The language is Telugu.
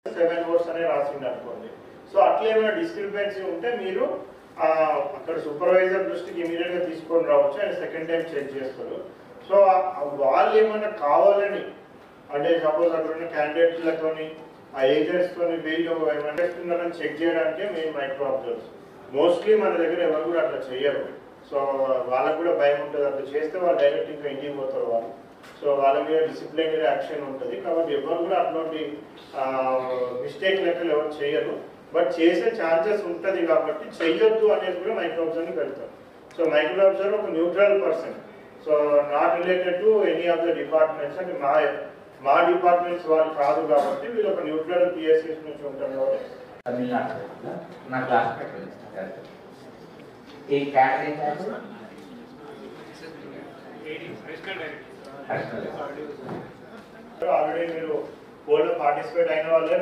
7 votes అనే రాసింది అనుకోండి. సో అట్లా ఏమైనా డిస్క్రిపెన్సీ ఉంటే మీరు అక్కడ సూపర్వైజర్ దృష్టికి ఇమీడియట్ గా తీసుకొని రావచ్చు. ఆయన సెకండ్ టైం చెక్ చేస్తారు. సో వాళ్ళు ఏమైనా కావాలని అంటే సపోజ్ అక్కడ ఉన్న క్యాండిడేట్లతోని ఆ ఏజెంట్స్ తోని వీళ్ళు ఏమైనా చేస్తున్నారని చెక్ చేయడానికే మెయిన్ మైక్రో అబ్జర్వర్స్. మోస్ట్లీ మన దగ్గర ఎవరు కూడా అట్లా చేయరు. సో వాళ్ళకు కూడా భయం ఉంటుంది. అట్లా చేస్తే వాళ్ళు డైరెక్ట్ ఇంకా ఇంటికి పోతారు వాళ్ళు. సో వాళ్ళ మీద డిసిప్లినరీ యాక్షన్ ఉంటుంది. కాబట్టి ఎవరు కూడా అట్లాంటి మిస్టేక్ లెక్కలు ఎవరు చేయరు. బట్ చేసే ఛాన్సెస్ ఉంటుంది కాబట్టి చెయ్యొద్దు అనేది కూడా మైక్రో అబ్జర్వర్ని పెడతారు. సో మైక్రో అబ్జర్వర్ ఒక neutral person. So not related to any of the departments. అంటే మా డిపార్ట్మెంట్స్ వాళ్ళు కాదు కాబట్టి వీళ్ళు ఒక న్యూట్రల్ పిఎస్ఎస్ నుంచి ఉంటారు కాబట్టి ఆల్రెడీ మీరు పోల్లో పార్టిసిపేట్ అయిన వాళ్ళే